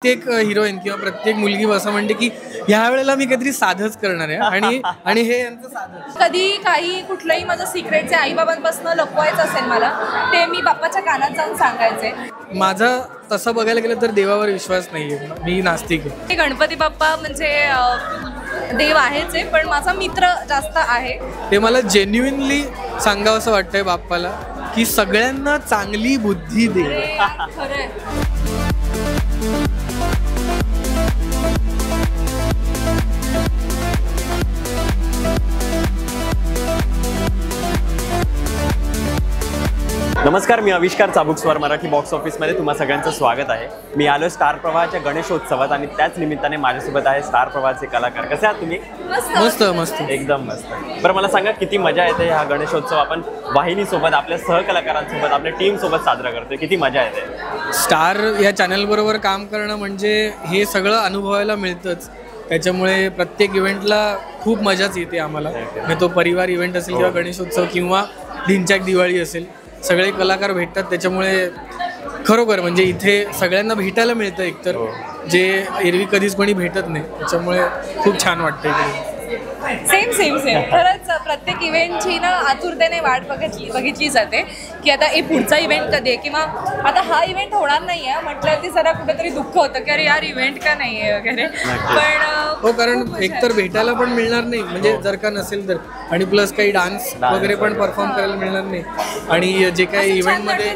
प्रत्येक हिरोईन किंवा प्रत्येक मुलगी असं म्हणते की ह्या वेळेला मी काहीतरी साधच करणार आहे आणि हे यांचं साधच. कधी काही कुठलंही माझं सिक्रेट जे आईबाबांपासून लपवायचं असेल मला ते मी बाप्पाच्या कानात जाऊन सांगायचे. माझा तसं बघायला गेलं तर देवावर विश्वास नाहीये, मी नास्तिक आहे. गणपती बाप्पा म्हणजे देव आहेच आहे, पण माझा मित्र जास्त आहे. ते मला जेन्युइनली सांगावं असं वाटतंय बाप्पाला की सगळ्यांना चांगली बुद्धी दे. खरंय. नमस्कार, मी आविष्कार चाबुकस्वार. मराठी बॉक्स ऑफिसमध्ये तुम्हा सगळ्यांचं स्वागत आहे. मी आलो स्टार प्रवाहाच्या गणेशोत्सवात आणि त्याच निमित्ताने माझ्यासोबत आहे स्टार प्रवाहाचे कलाकार. कसे आहात तुम्ही? मस्त मस्त, एकदम मस्त. बरं, मला सांगा किती मजा येते हा गणेशोत्सव आपण वाहिनीसोबत, आपल्या सहकलाकारांसोबत, आपल्या टीमसोबत साजरा करतोय. किती मजा येते. स्टार या चॅनलबरोबर काम करणं म्हणजे हे सगळं अनुभवायला मिळतंच. त्याच्यामुळे प्रत्येक इव्हेंटला खूप मजाच येते आम्हाला. मग तो परिवार इव्हेंट असेल किंवा गणेशोत्सव किंवा ढिंच्याक दिवाळी असेल, सगळे कलाकार भेटतात. त्याच्यामुळे खरोखर म्हणजे इथे सगळ्यांना भेटायला मिळतं एकतर, जे एरवी कधीच कोणी भेटत नाही. त्याच्यामुळे खूप छान वाटतं इकडे. Same same same. खरंच प्रत्येक इव्हेंटची ना आतुरतेने वाट बघितली जाते की आता पुढचा इव्हेंट कधी आहे, किंवा आता हा इव्हेंट होणार नाही आहे म्हटलं की जरा कुठेतरी दुःख होतं की अरे यार इव्हेंट का नाही आहे वगैरे. पण हो, कारण एकतर भेटायला पण मिळणार नाही म्हणजे जर का नसेल तर, आणि प्लस काही डान्स वगैरे पण परफॉर्म करायला मिळणार नाही. आणि जे काही इव्हेंटमध्ये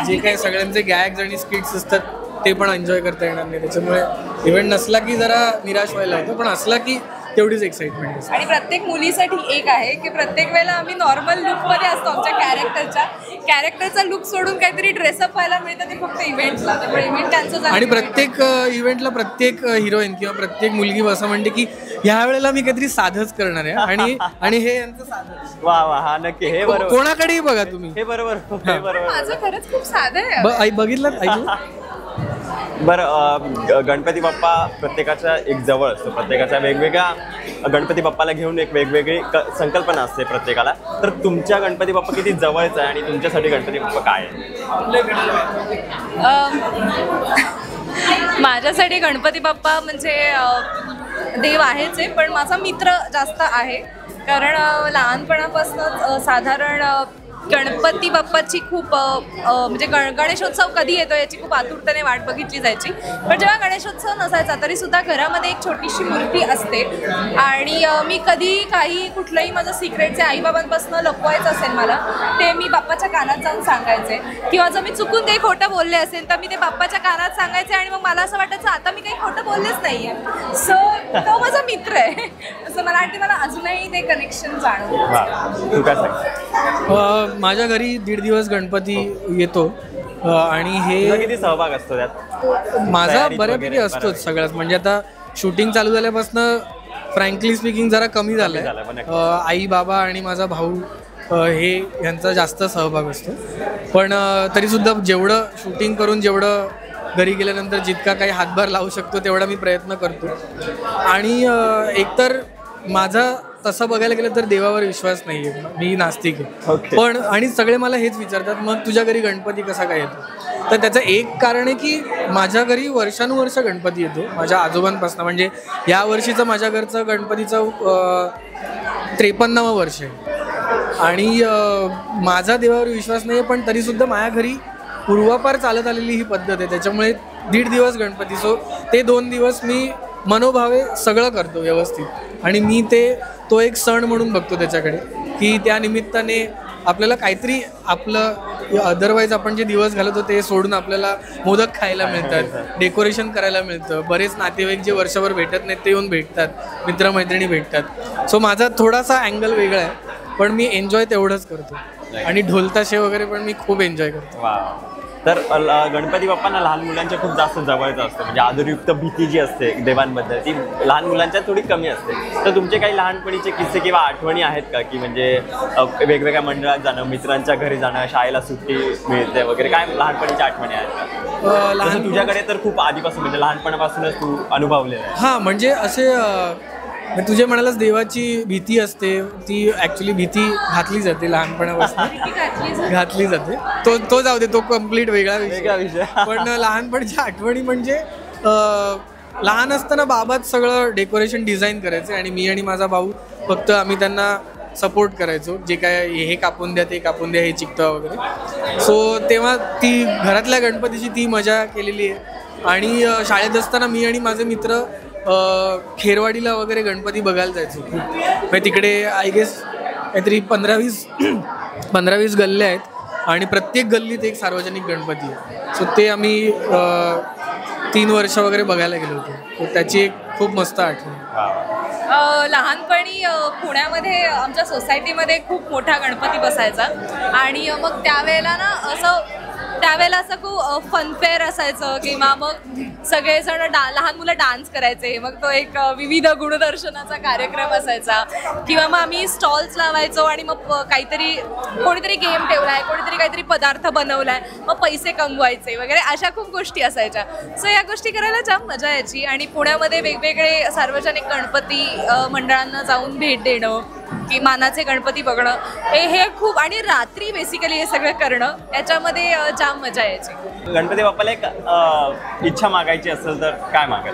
जे काही सगळ्यांचे गॅग्स आणि स्किट्स असतात ते पण एन्जॉय करता येणार नाही. त्याच्यामुळे इव्हेंट नसला की जरा निराश व्हायला होतं, पण असला की तेवढीच एक्साइटमेंट असते. आणि प्रत्येक मुलीसाठी एक आहे की प्रत्येक वेळेला आम्ही नॉर्मल लुकमध्ये असतो, आमच्या कॅरेक्टरचा लुक सोडून काहीतरी ड्रेसअप व्हायला मिळतं ते फक्त इव्हेंटला. त्यामुळे इव्हेंट त्यांचं. आणि प्रत्येक इव्हेंटला प्रत्येक हिरोईन किंवा प्रत्येक मुलगी असं म्हणते की ह्या वेळेला मी काहीतरी साधच करणार आहे आणि हे यांचं साधच. वा वा, हा नक्की, हे बरोबर. कोणाकडेही बघा तुम्ही, हे बरोबर. माझं खरंच खूप साधं आहे. बघितलं ऐकलं. बरं, गणपती बाप्पा प्रत्येकाच्या एक जवळ असतो, प्रत्येकाच्या वेगवेगळ्या गणपती बाप्पाला घेऊन एक वेगवेगळी संकल्पना असते प्रत्येकाला. तर तुमच्या गणपती बाप्पा किती जवळचा आहे आणि तुमच्यासाठी गणपती बाप्पा काय आहे? माझ्यासाठी गणपती बाप्पा म्हणजे देव आहेच आहे, पण माझा मित्र जास्त आहे. कारण लहानपणापासून साधारण गणपती बाप्पाची खूप म्हणजे गणेशोत्सव कधी येतो याची खूप आतुरतेने वाट बघितली जायची. पण जेव्हा गणेशोत्सव नसायचा तरीसुद्धा घरामध्ये एक छोटीशी मूर्ती असते. आणि मी कधी काही कुठलंही माझं सिक्रेट जे आईबाबांपासून लपवायचं असेल मला ते मी बाप्पाच्या कानात जाऊन सांगायचे. किंवा जर मी चुकून काही खोटं बोलले असेल तर मी ते बाप्पाच्या कानात सांगायचे. आणि मग मला असं वाटायचं आता मी काही खोटं बोललेच नाही आहे. सो तो माझा मित्र आहे. असं मला वाटते, मला अजूनही ते कनेक्शन जाणवतं. तू काय सांग? माझ्या घरी 1.5 दिवस गणपती येतो आणि हे किती सहभाग असतो त्यात? माझा बऱ्यापैकी असतोच सगळ्यात. म्हणजे आता शूटिंग चालू झाल्यापासून फ्रँकली स्पीकिंग जरा कमी झालंय. आई बाबा आणि माझा भाऊ हे यांचा जास्त सहभाग असतो. पण तरीसुद्धा जेवढं शूटिंग करून जेवढं घरी गेल्यानंतर जितका काही हातभार लावू शकतो तेवढा मी प्रयत्न करतो. आणि एकतर माझा तसं बघायला गेलं तर देवावर विश्वास नाही आहे, मी नास्तिक आहे. पण आणि सगळे मला हेच विचारतात मग तुझ्या घरी गणपती कसा काय येतो. तर त्याचं एक कारण आहे की माझ्या घरी वर्षानुवर्ष गणपती येतो माझ्या आजोबांपासून. म्हणजे या वर्षीचं माझ्या घरचं गणपतीचं 53वं वर्ष आहे. आणि माझा देवावर विश्वास नाही आहे, पण तरीसुद्धा माझ्या घरी पूर्वापार चालत आलेली ही पद्धत आहे. त्याच्यामुळे 1.5 दिवस गणपती, सो ते 2 दिवस मी मनोभावे सगळं करतो व्यवस्थित. आणि मी तो एक सण म्हणून बघतो त्याच्याकडे, की त्या निमित्ताने आपल्याला काहीतरी आपलं अदरवाईज आपण जे दिवस घालवतो ते सोडून आपल्याला मोदक खायला मिळतात, डेकोरेशन करायला मिळतं. बरेच नातेवाईक जे वर्षभर भेटत नाहीत ते येऊन भेटतात, मित्रमैत्रिणी भेटतात. सो माझा थोडासा अँगल वेगळा आहे, पण मी एन्जॉय तेवढंच करतो. आणि ढोलताशे वगैरे पण मी खूप एन्जॉय करतो. तर गणपती बाप्पांना लहान मुलांच्या खूप जास्त जवळचं असतं. म्हणजे आदरयुक्त भीती जी असते देवांबद्दल ती लहान मुलांच्या थोडी कमी असते. तर तुमचे काही लहानपणीचे किस्से किंवा आठवणी आहेत का, की म्हणजे वेगवेगळ्या मंडळात जाणं, मित्रांच्या घरी जाणं, शाळेला सुट्टी मिळते वगैरे, काय लहानपणीच्या आठवणी आहेत का? तुझ्याकडे तर खूप आधीपासून म्हणजे लहानपणापासूनच तू अनुभवलेलं आहे. हां, म्हणजे असे तुझे म्हणालास देवाची भीती असते, ती ॲक्च्युली भीती घातली जाते लहानपणापासून घातली जाते. तो जाऊ दे, तो कम्प्लीट वेगळा विषय. पण लहानपणीच्या आठवणी म्हणजे लहान असताना बाबाच सगळं डेकोरेशन डिझाईन करायचे आणि मी आणि माझा भाऊ फक्त आम्ही त्यांना सपोर्ट करायचो, जे काय हे कापून द्या, ते कापून द्या, हे चिकटवा वगैरे. सो तेव्हा ती घरातल्या गणपतीची ती मजा केलेली आहे. आणि शाळेत असताना मी आणि माझे मित्र खेरवाडीला वगैरे गणपती बघायला जायचो खूप. म्हणजे तिकडे आय गेस काहीतरी 15-20 गल्ल्या आहेत आणि प्रत्येक गल्लीत एक सार्वजनिक गणपती आहे. सो ते आम्ही 3 वर्ष वगैरे बघायला गेलो होतो. त्याची एक खूप मस्त आठवण. लहानपणी पुण्यामध्ये आमच्या सोसायटीमध्ये खूप मोठा गणपती बसायचा आणि मग त्यावेळेला असं खूप फनफेअर असायचं किंवा मग सगळेजण लहान मुलं डान्स करायचे. मग तो एक विविध गुणदर्शनाचा कार्यक्रम असायचा किंवा मग आम्ही स्टॉल्स लावायचो आणि मग कोणीतरी गेम ठेवलाय, कोणीतरी काहीतरी पदार्थ बनवलाय, मग पैसे कमवायचे वगैरे अशा खूप गोष्टी असायच्या. सो या गोष्टी करायला जाम मजा यायची. आणि पुण्यामध्ये वेगवेगळे सार्वजनिक गणपती मंडळांना जाऊन भेट देणं की मानाचे गणपती बघणं हे खूप, आणि रात्री बेसिकली हे सगळं करणं, याच्यामध्ये जाम मजा यायची. गणपती बाप्पाला एक इच्छा मागायची असेल तर काय मागाल?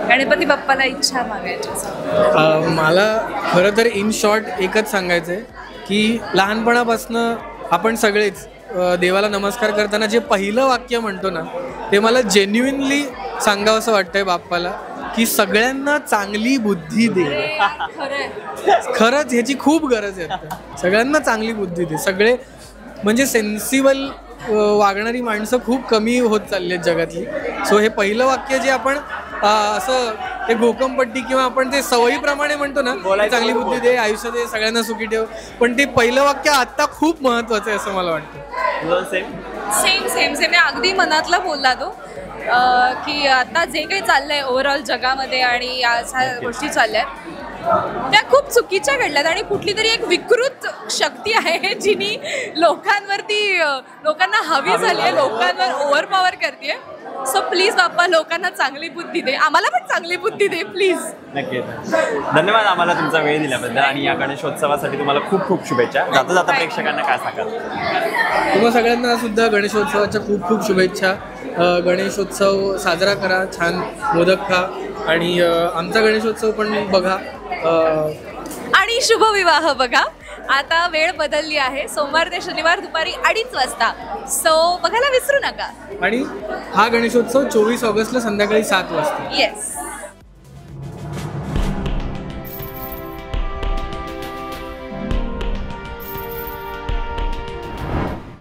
गणपती बाप्पाला इच्छा मागायची असेल मला खरं तर इन शॉर्ट एकच सांगायचं आहे की लहानपणापासनं आपण सगळेच देवाला नमस्कार करताना जे पहिलं वाक्य म्हणतो ना, ते मला जेन्युइनली सांगावं असं वाटतंय बाप्पाला की सगळ्यांना चांगली बुद्धी दे. खरंच ह्याची खूप गरज आहे. सगळ्यांना चांगली बुद्धी दे. सगळे म्हणजे सेन्सिबल वागणारी माणसं खूप कमी होत चालली आहेत जगातली. सो हे पहिलं वाक्य जे आपण असं ते घोकमपट्टी किंवा आपण ते सवयीप्रमाणे म्हणतो ना, चांगली बुद्धी दे, आयुष्य दे, सगळ्यांना सुखी ठेव, पण ते पहिलं वाक्य आत्ता खूप महत्त्वाचं आहे असं मला वाटतं. सेम अगदी मनातला बोलला तो की आता जे काही चाललंय ओव्हरऑल जगामध्ये आणि या गोष्टी चालल्या त्या खूप चुकीच्या घडल्यात आणि कुठली तरी एक विकृत शक्ती आहे जिनी लोकांना हवी झाली आहे, लोकांवर ओव्हरपॉवर करते. सो प्लीज बाप्पा लोकांना चांगली बुद्धी दे, आम्हाला पण चांगली बुद्धी दे प्लीज. नक्कीच. धन्यवाद आम्हाला तुमचा वेळ दिल्याबद्दल आणि या गणेशोत्सवासाठी तुम्हाला खूप खूप शुभेच्छा. जाता जाता प्रेक्षकांना काय सांगाल? तुम्हा सगळ्यांना सुद्धा गणेशोत्सवाच्या खूप खूप शुभेच्छा. गणेशोत्सव साजरा करा, छान मोदक खा आणि आमचा गणेशोत्सव पण बघा आणि शुभविवाह बघा. आता वेळ बदलली आहे, सोमवार ते शनिवार दुपारी 2:30 वाजता. सो बघायला विसरू नका. आणि हा गणेशोत्सव 24 ऑगस्टला संध्याकाळी 7 वाजता. येस.